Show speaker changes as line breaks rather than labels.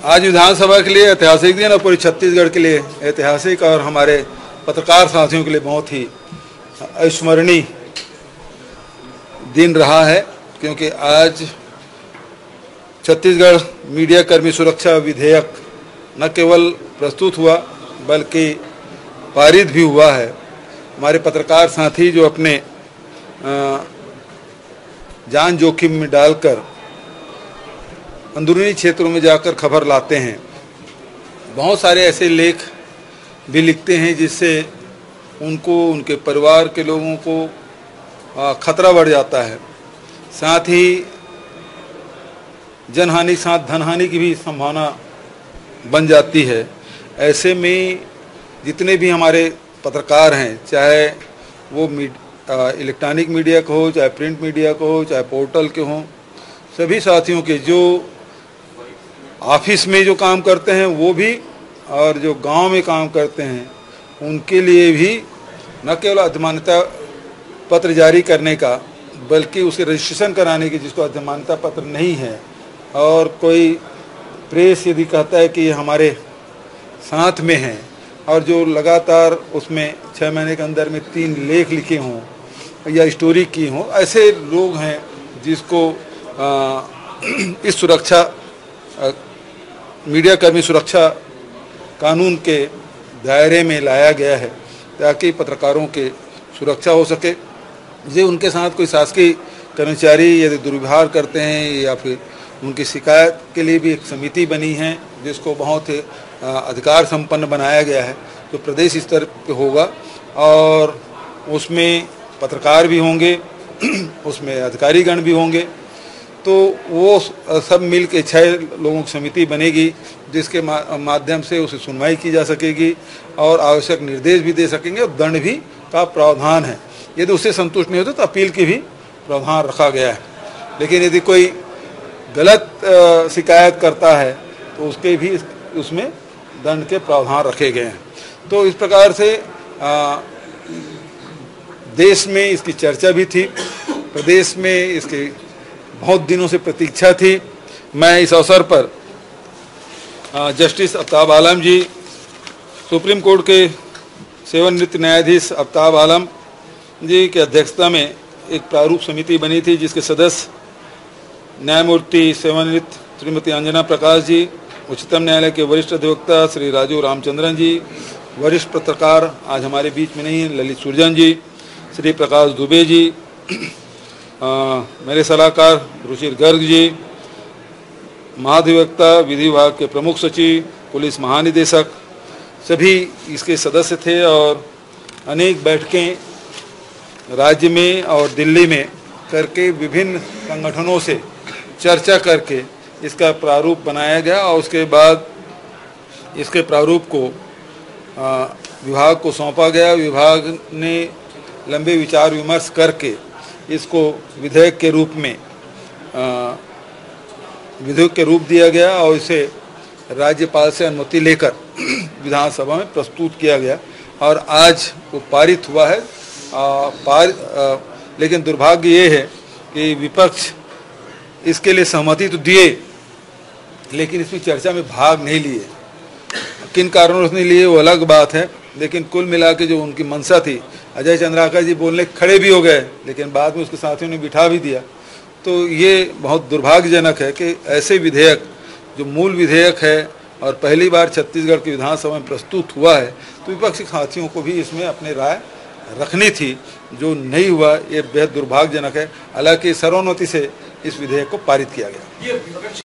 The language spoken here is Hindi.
आज विधानसभा के लिए ऐतिहासिक दिन और पूरे छत्तीसगढ़ के लिए ऐतिहासिक और हमारे पत्रकार साथियों के लिए बहुत ही अविस्मरणीय दिन रहा है, क्योंकि आज छत्तीसगढ़ मीडिया कर्मी सुरक्षा विधेयक न केवल प्रस्तुत हुआ बल्कि पारित भी हुआ है। हमारे पत्रकार साथी जो अपने जान जोखिम में डालकर अंदरूनी क्षेत्रों में जाकर खबर लाते हैं, बहुत सारे ऐसे लेख भी लिखते हैं जिससे उनको, उनके परिवार के लोगों को खतरा बढ़ जाता है। साथ ही जनहानि साथ धनहानि की भी संभावना बन जाती है। ऐसे में जितने भी हमारे पत्रकार हैं, चाहे वो इलेक्ट्रॉनिक मीडिया को हो, चाहे प्रिंट मीडिया को हो, चाहे पोर्टल के हों, सभी साथियों के जो ऑफिस में जो काम करते हैं वो भी और जो गांव में काम करते हैं उनके लिए भी न केवल अधिमान्यता पत्र जारी करने का बल्कि उसे रजिस्ट्रेशन कराने की, जिसको अधिमान्यता पत्र नहीं है और कोई प्रेस यदि कहता है कि ये हमारे साथ में है और जो लगातार उसमें 6 महीने के अंदर में 3 लेख लिखे हों या स्टोरी की हों, ऐसे लोग हैं जिसको इस सुरक्षा मीडिया कर्मी सुरक्षा कानून के दायरे में लाया गया है ताकि पत्रकारों के सुरक्षा हो सके। जो उनके साथ कोई शासकीय कर्मचारी यदि दुर्व्यवहार करते हैं या फिर उनकी शिकायत के लिए भी एक समिति बनी है जिसको बहुत अधिकार संपन्न बनाया गया है, तो प्रदेश स्तर पे होगा और उसमें पत्रकार भी होंगे, उसमें अधिकारीगण भी होंगे। तो वो सब मिल के 6 लोगों की समिति बनेगी जिसके माध्यम से उसे सुनवाई की जा सकेगी और आवश्यक निर्देश भी दे सकेंगे और दंड भी का प्रावधान है। यदि उससे संतुष्ट नहीं होते तो अपील की भी प्रावधान रखा गया है। लेकिन यदि कोई गलत शिकायत करता है तो उसके भी उसमें दंड के प्रावधान रखे गए हैं। तो इस प्रकार से देश में इसकी चर्चा भी थी, प्रदेश में इसकी बहुत दिनों से प्रतीक्षा थी। मैं इस अवसर पर जस्टिस आफ्ताब आलम जी, सुप्रीम कोर्ट के सेवानिवृत्त न्यायाधीश आफ्ताब आलम जी की अध्यक्षता में एक प्रारूप समिति बनी थी जिसके सदस्य न्यायमूर्ति सेवानिवृत्त श्रीमती अंजना प्रकाश जी, उच्चतम न्यायालय के वरिष्ठ अधिवक्ता श्री राजू रामचंद्रन जी, वरिष्ठ पत्रकार आज हमारे बीच में नहीं है ललित सुरजन जी, श्री प्रकाश दुबे जी, मेरे सलाहकार रुचिर गर्ग जी, महाधिवक्ता विधि विभाग के प्रमुख सचिव, पुलिस महानिदेशक, सभी इसके सदस्य थे और अनेक बैठकें राज्य में और दिल्ली में करके विभिन्न संगठनों से चर्चा करके इसका प्रारूप बनाया गया और उसके बाद इसके प्रारूप को विभाग को सौंपा गया। विभाग ने लंबे विचार विमर्श करके इसको विधेयक के रूप में विधेयक के रूप दिया गया और इसे राज्यपाल से अनुमति लेकर विधानसभा में प्रस्तुत किया गया और आज वो पारित हुआ है। लेकिन दुर्भाग्य ये है कि विपक्ष इसके लिए सहमति तो दिए लेकिन इसमें चर्चा में भाग नहीं लिए। किन कारणों से नहीं लिए वो अलग बात है, लेकिन कुल मिला के जो उनकी मंशा थी, अजय चंद्राकर जी बोलने खड़े भी हो गए लेकिन बाद में उसके साथियों ने बिठा भी दिया। तो ये बहुत दुर्भाग्यजनक है कि ऐसे विधेयक जो मूल विधेयक है और पहली बार छत्तीसगढ़ की विधानसभा में प्रस्तुत हुआ है, तो विपक्षी साथियों को भी इसमें अपनी राय रखनी थी, जो नहीं हुआ। ये बेहद दुर्भाग्यजनक है। हालांकि सर्वोन्नति से इस विधेयक को पारित किया गया।